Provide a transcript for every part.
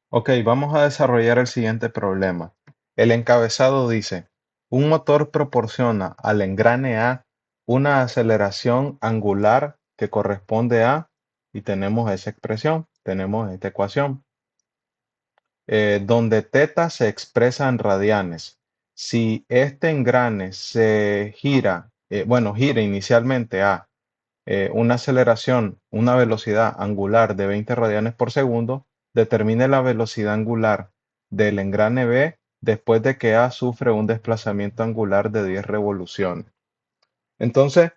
Ok, vamos a desarrollar el siguiente problema. El encabezado dice, un motor proporciona al engrane A una aceleración angular que corresponde a, y tenemos esa expresión, tenemos esta ecuación, donde teta se expresa en radianes. Si este engrane se gira, gira inicialmente a una aceleración, una velocidad angular de 20 radianes por segundo, determine la velocidad angular del engrane B después de que A sufre un desplazamiento angular de 10 revoluciones. Entonces,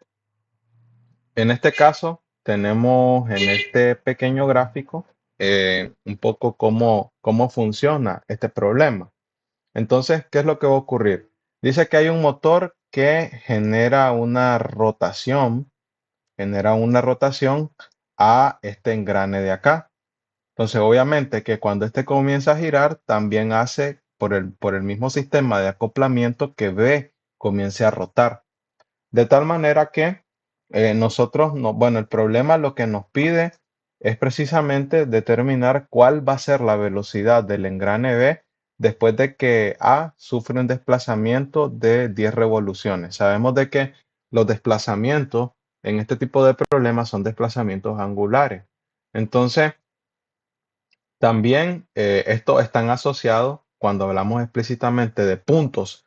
en este caso, tenemos en este pequeño gráfico un poco cómo funciona este problema. Entonces, ¿qué es lo que va a ocurrir? Dice que hay un motor que genera una rotación a este engrane de acá. Entonces, obviamente que cuando este comienza a girar, también hace por el mismo sistema de acoplamiento que B comience a rotar. De tal manera que nosotros, no, bueno, el problema lo que nos pide es precisamente determinar cuál va a ser la velocidad del engrane B después de que A sufre un desplazamiento de 10 revoluciones. Sabemos de que los desplazamientos en este tipo de problemas son desplazamientos angulares. Entonces, también estos están asociados cuando hablamos explícitamente de puntos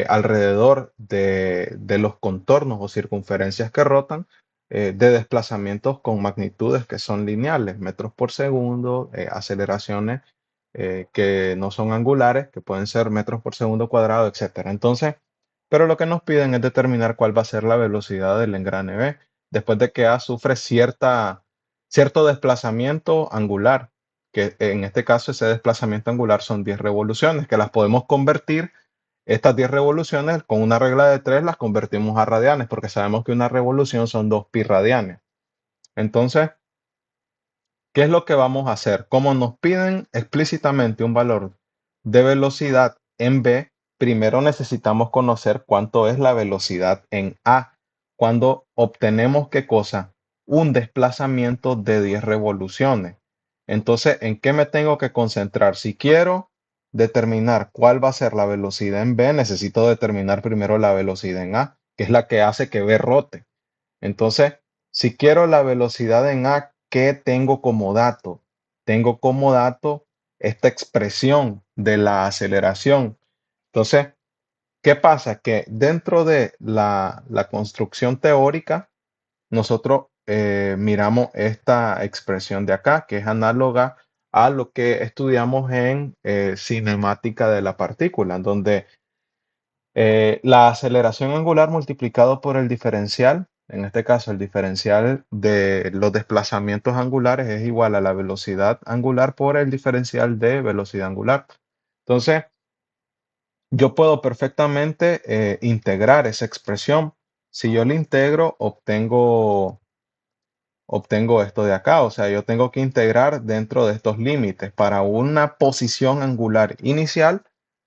alrededor de los contornos o circunferencias que rotan, de desplazamientos con magnitudes que son lineales, metros por segundo, aceleraciones que no son angulares, que pueden ser metros por segundo cuadrado, etcétera. Entonces, pero lo que nos piden es determinar cuál va a ser la velocidad del engrane B después de que A sufre cierto desplazamiento angular, que en este caso ese desplazamiento angular son 10 revoluciones, que las podemos convertir, estas 10 revoluciones con una regla de 3 las convertimos a radianes, porque sabemos que una revolución son 2 pi radianes. Entonces, ¿qué es lo que vamos a hacer? Como nos piden explícitamente un valor de velocidad en B, primero necesitamos conocer cuánto es la velocidad en A. Cuando obtenemos qué cosa? Un desplazamiento de 10 revoluciones. Entonces, ¿en qué me tengo que concentrar? Si quiero determinar cuál va a ser la velocidad en B, necesito determinar primero la velocidad en A, que es la que hace que B rote. Entonces, si quiero la velocidad en A, ¿qué tengo como dato? Tengo como dato esta expresión de la aceleración. Entonces, ¿qué pasa? Que dentro de la construcción teórica, nosotros miramos esta expresión de acá, que es análoga a lo que estudiamos en cinemática de la partícula, en donde la aceleración angular multiplicado por el diferencial, en este caso el diferencial de los desplazamientos angulares es igual a la velocidad angular por el diferencial de velocidad angular. Entonces, yo puedo perfectamente integrar esa expresión. Si yo la integro, obtengo esto de acá. O sea, yo tengo que integrar dentro de estos límites. Para una posición angular inicial,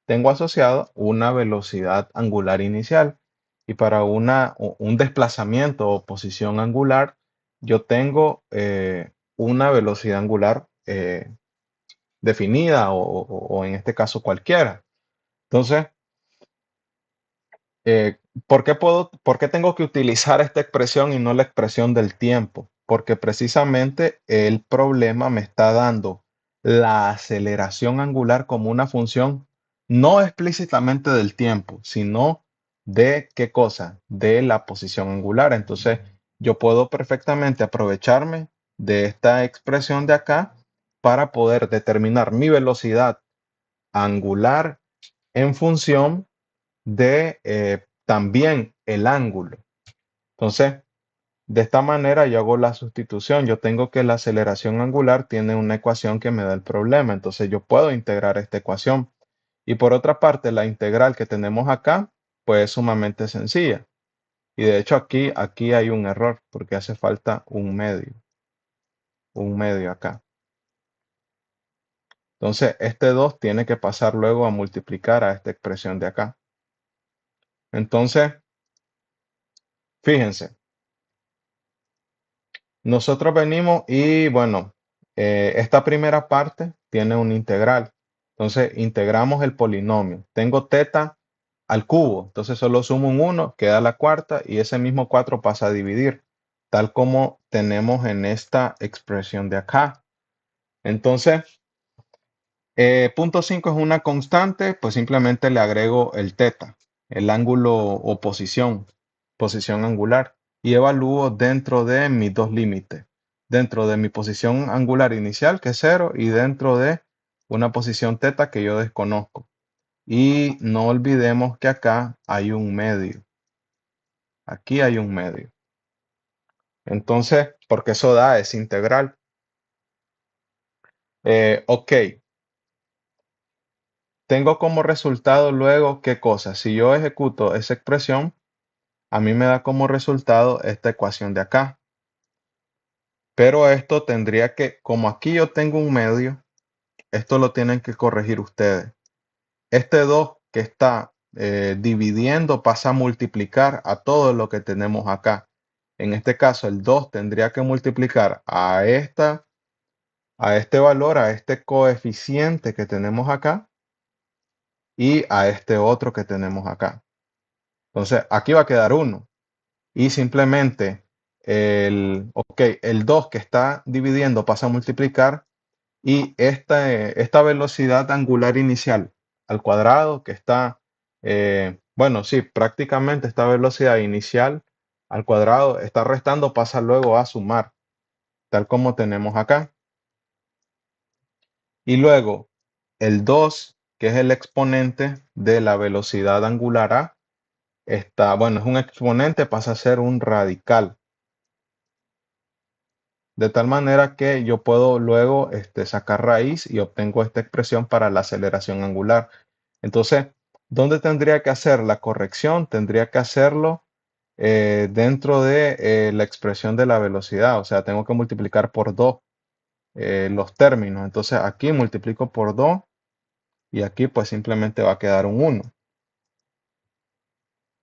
tengo asociado una velocidad angular inicial. Y para un desplazamiento o posición angular, yo tengo una velocidad angular definida o en este caso cualquiera. Entonces, por qué tengo que utilizar esta expresión y no la expresión del tiempo? Porque precisamente el problema me está dando la aceleración angular como una función no explícitamente del tiempo, sino de qué cosa, de la posición angular. Entonces, yo puedo perfectamente aprovecharme de esta expresión de acá para poder determinar mi velocidad angular en función de también el ángulo. Entonces, de esta manera yo hago la sustitución. Yo tengo que la aceleración angular tiene una ecuación que me da el problema. Entonces, yo puedo integrar esta ecuación. Y por otra parte, la integral que tenemos acá, pues es sumamente sencilla. Y de hecho aquí hay un error porque hace falta un medio acá. Entonces, este 2 tiene que pasar luego a multiplicar a esta expresión de acá. Entonces, fíjense, nosotros venimos y bueno, esta primera parte tiene un integral. Entonces, integramos el polinomio. Tengo teta al cubo. Entonces, solo sumo un 1, queda la cuarta y ese mismo 4 pasa a dividir, tal como tenemos en esta expresión de acá. Entonces, punto 5 es una constante, pues simplemente le agrego el teta, el ángulo o posición angular, y evalúo dentro de mis dos límites, dentro de mi posición angular inicial, que es 0, y dentro de una posición teta que yo desconozco. Y no olvidemos que acá hay un medio. Aquí hay un medio. Entonces, porque eso da ese integral. Ok, tengo como resultado luego qué cosa. Si yo ejecuto esa expresión, a mí me da como resultado esta ecuación de acá. Pero esto tendría que, como aquí yo tengo un medio, esto lo tienen que corregir ustedes. Este 2 que está dividiendo pasa a multiplicar a todo lo que tenemos acá. En este caso, el 2 tendría que multiplicar a este valor, a este coeficiente que tenemos acá y a este otro que tenemos acá. Entonces, aquí va a quedar 1. Y simplemente el 2 que está dividiendo pasa a multiplicar y esta velocidad angular inicial al cuadrado que está, bueno, sí, prácticamente esta velocidad inicial al cuadrado está restando, pasa luego a sumar, tal como tenemos acá. Y luego el 2, que es el exponente de la velocidad angular a, está, bueno, es un exponente, pasa a ser un radical. De tal manera que yo puedo luego sacar raíz y obtengo esta expresión para la aceleración angular. Entonces, ¿dónde tendría que hacer la corrección? Tendría que hacerlo dentro de la expresión de la velocidad. O sea, tengo que multiplicar por 2 los términos. Entonces, aquí multiplico por 2 y aquí pues simplemente va a quedar un 1.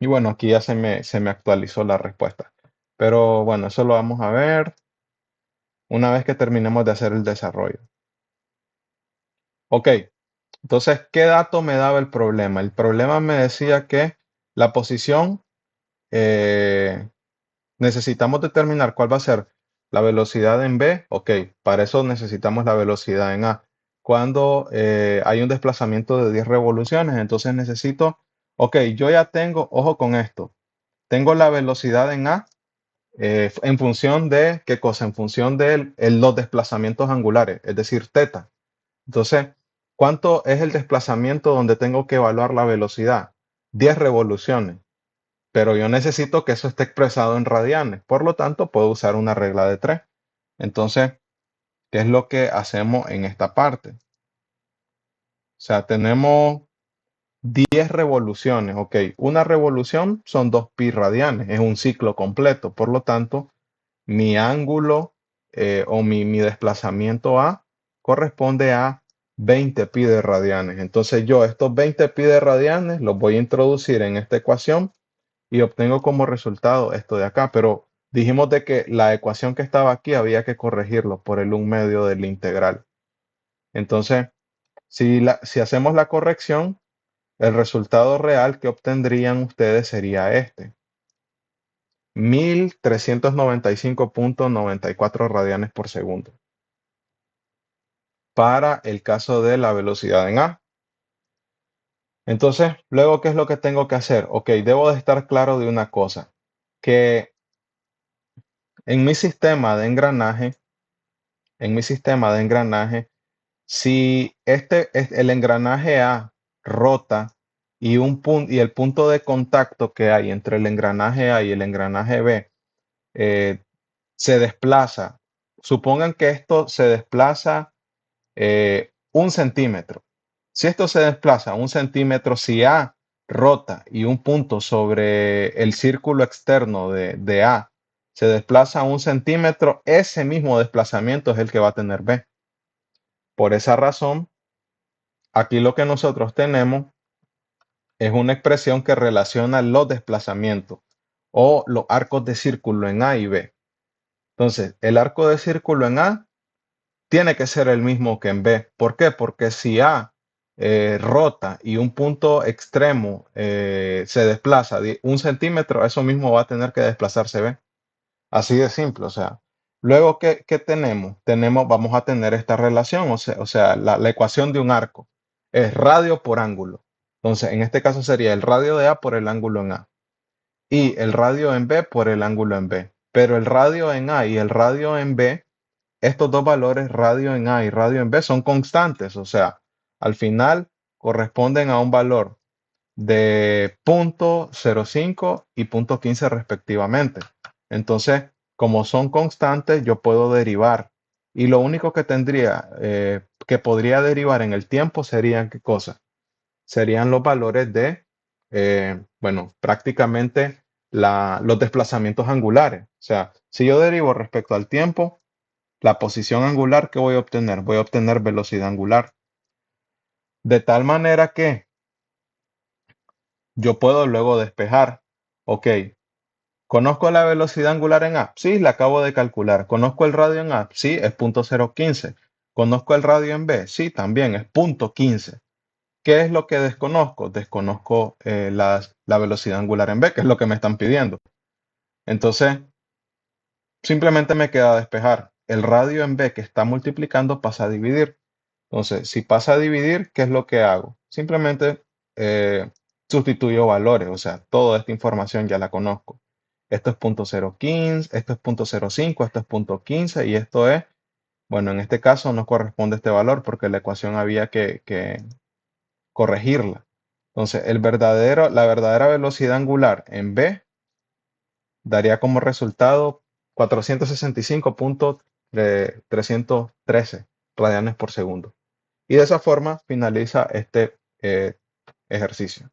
Y bueno, aquí ya se me actualizó la respuesta. Pero bueno, eso lo vamos a ver una vez que terminemos de hacer el desarrollo. Ok, entonces, ¿qué dato me daba el problema? El problema me decía que la posición, eh, necesitamos determinar cuál va a ser la velocidad en B. Ok, para eso necesitamos la velocidad en A. Cuando hay un desplazamiento de 10 revoluciones, entonces necesito, ok, yo ya tengo, ojo con esto, tengo la velocidad en A en función de, ¿qué cosa? En función de los desplazamientos angulares, es decir, teta. Entonces, ¿cuánto es el desplazamiento donde tengo que evaluar la velocidad? 10 revoluciones, pero yo necesito que eso esté expresado en radianes. Por lo tanto, puedo usar una regla de 3. Entonces, ¿qué es lo que hacemos en esta parte? O sea, tenemos 10 revoluciones. Ok, una revolución son 2 pi radianes, es un ciclo completo. Por lo tanto, mi ángulo o mi desplazamiento A corresponde a 20 pi de radianes. Entonces yo estos 20 pi de radianes los voy a introducir en esta ecuación y obtengo como resultado esto de acá. Pero dijimos de que la ecuación que estaba aquí había que corregirlo por el 1/2 del integral. Entonces, si hacemos la corrección, el resultado real que obtendrían ustedes sería este. 1395.94 radianes por segundo para el caso de la velocidad en A. Entonces, luego, ¿qué es lo que tengo que hacer? Ok, debo de estar claro de una cosa, que en mi sistema de engranaje, si el engranaje A rota y el punto de contacto que hay entre el engranaje A y el engranaje B eh, se desplaza, supongan que esto se desplaza 1 centímetro. Si esto se desplaza 1 centímetro, si A rota y un punto sobre el círculo externo de A se desplaza 1 centímetro, ese mismo desplazamiento es el que va a tener B. Por esa razón, aquí lo que nosotros tenemos es una expresión que relaciona los desplazamientos o los arcos de círculo en A y B. Entonces, el arco de círculo en A tiene que ser el mismo que en B. ¿Por qué? Porque si A rota y un punto extremo se desplaza 1 centímetro, eso mismo va a tener que desplazarse B. Así de simple, o sea. Luego, ¿qué tenemos? Vamos a tener esta relación, o sea, la ecuación de un arco es radio por ángulo. Entonces, en este caso sería el radio de A por el ángulo en A y el radio en B por el ángulo en B. Pero el radio en A y el radio en B, estos dos valores, radio en A y radio en B, son constantes, o sea, al final corresponden a un valor de 0.05 y 0.15 respectivamente. Entonces, como son constantes, yo puedo derivar. Y lo único que tendría, que podría derivar en el tiempo serían, ¿qué cosa? Serían los valores de, bueno, prácticamente los desplazamientos angulares. O sea, si yo derivo respecto al tiempo, la posición angular que voy a obtener, voy a obtener velocidad angular. De tal manera que yo puedo luego despejar. Ok, ¿conozco la velocidad angular en A? Sí, la acabo de calcular. ¿Conozco el radio en A? Sí, es 0.015. ¿Conozco el radio en B? Sí, también es 0.15. ¿Qué es lo que desconozco? Desconozco la velocidad angular en B, que es lo que me están pidiendo. Entonces, simplemente me queda despejar. El radio en B que está multiplicando pasa a dividir. Entonces, si pasa a dividir, ¿qué es lo que hago? Simplemente eh, sustituyo valores, o sea, toda esta información ya la conozco. Esto es 0.015, esto es 0.05, esto es 0.15 y esto es, bueno, en este caso no corresponde este valor porque la ecuación había que corregirla. Entonces, la verdadera velocidad angular en B daría como resultado 465.313 radianes por segundo. Y de esa forma finaliza este ejercicio.